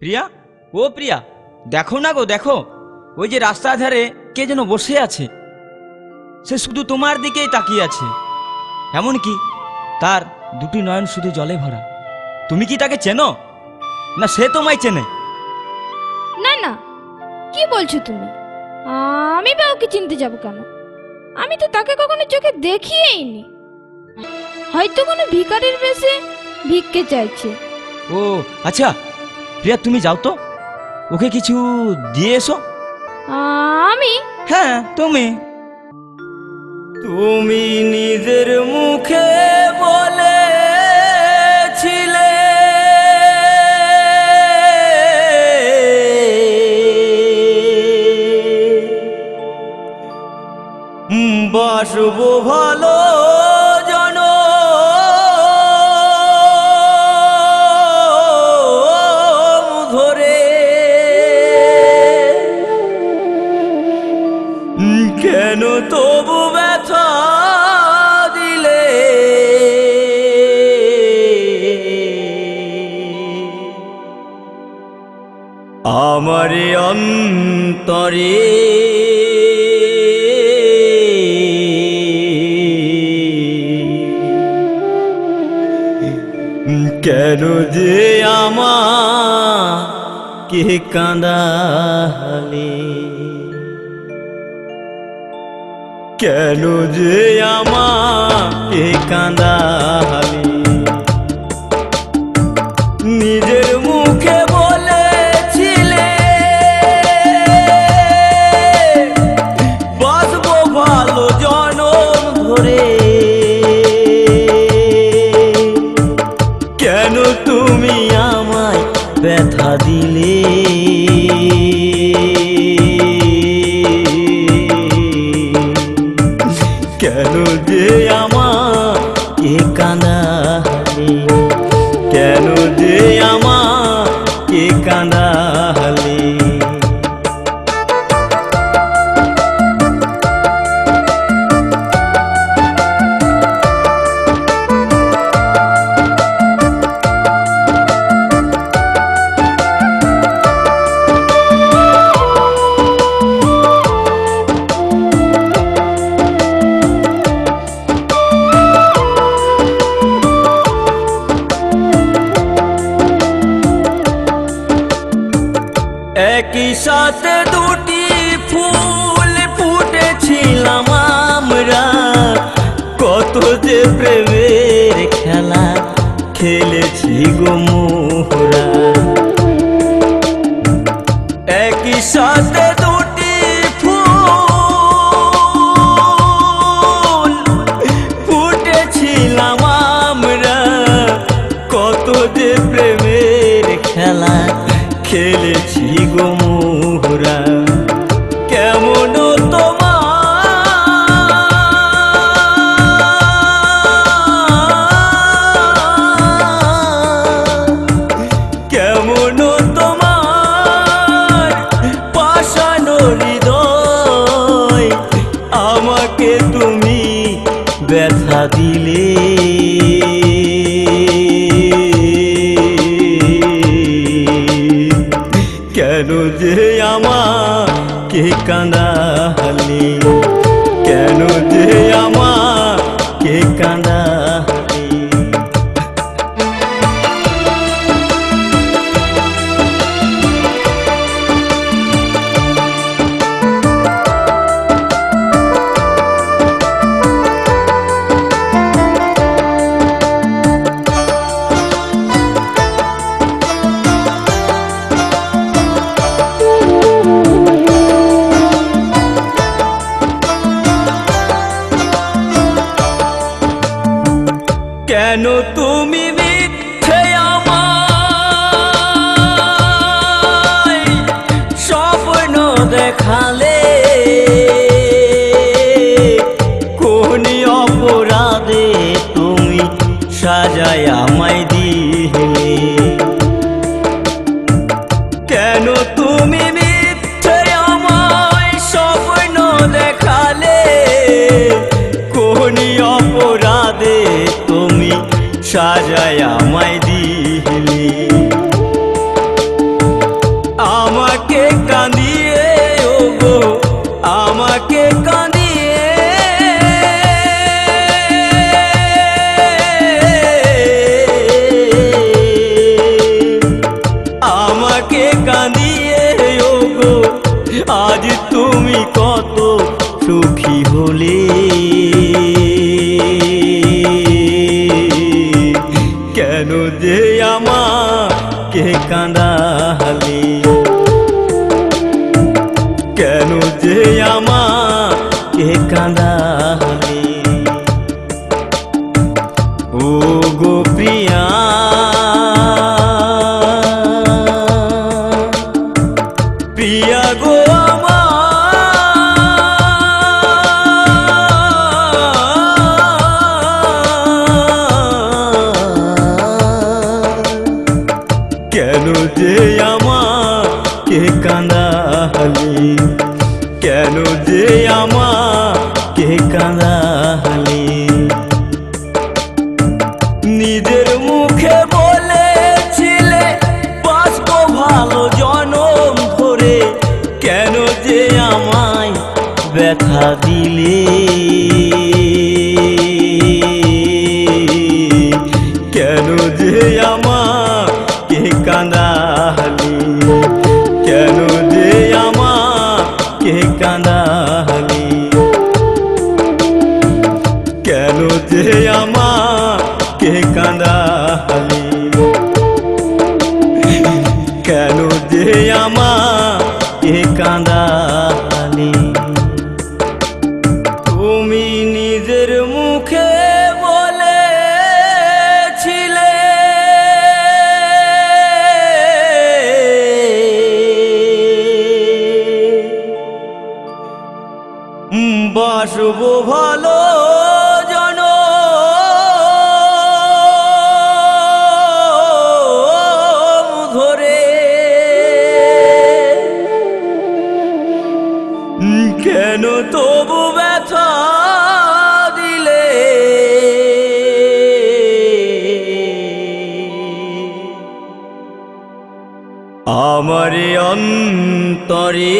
প্রিয়া, ও প্রিয়া, দেখো না গো, দেখো ওই যে রাস্তার ধারে কে যেন বসে আছে। সে শুধু তোমার দিকেই তাকিয়ে আছে, এমনকি তার দুটি নয়ন শুধু জলে ভরা। তুমি কি তাকে চেনো, না সে তোমায় চেনে? না না, কি বলছো তুমি? আমি বা ওকে চিনতে যাব কেন? আমি তো তাকে কখনো চোখে দেখিয়েইনি। হয়তো কোনো ভিখারির বেশে ভিক্ষে চাইছে। ও আচ্ছা প্রিয়া, তুমি যাও তো, ওকে কিছু দিয়ে এসো। আমি? হ্যাঁ তুমি। তুমি নিজের মুখে বলেছিলে বাসবো ভালো জনম ধরে, কেন তবু ব্যথা দিলে? আমার অন্তরে কেন যে আমাকে কাঁদালে? কেন যে আমাকে কাঁদালে? নিজের মুখে বলেছিলে বাসবো ভালো জনম ধরে, কেন তুমি আমায় ব্যথা দিলে? কেন যে আমাকে কাঁদালে? কেন যে আমাকে কাঁদালে? একই সাথে দুটি ফুল ফুটেছিলাম আমরা, কত যে প্রেমের খেলা খেলেছি গো মোরা। একই সাথে দুটি ফুল ফুটেছিলাম আমরা, কত যে প্রেমের খেলা খেলেছি গো মোরা। কেমন কেমন তোমার পাষাণ হৃদয়, আমাকে তুমি ব্যথা দিলে? কেন যে আমাকে কাঁদালে? কেন যে আমাকে কাঁদালে? কেন তুমি মিথ্যে আমায় স্বপ্ন দেখালে? কোন অপরাধে তুমি সাজায় আমায় দিলে? কেন তুমি মিথ্যে আমায় স্বপ্ন দেখালে? কোন অপরাধে তুমি সাজায় আমায় দিলে? কাঁদালি, কেন যে আমাকে কাঁদালি। ও গো প্রিয়া, প্রিয়া গো কেন যে আমাকে কাঁদালি, কেন যে আমাকে কাঁদালি। নিজের মুখে বলেছিলে বাঁচবো ভালো জনম ধরে, কেন যে আমায় ব্যথা দিলে। কেন যে আমাকে কাঁদালি, কেন যে আমাকে কাঁদালি, কেন যে আমাকে কাঁদালি, কেন যে আমাকে কাঁদালি। তুমি নিজের মুখে বলেছিলে বাসবো ভালো জনম ধরে, কেন তবু ব্যথা দিলে। আমার অন্তরে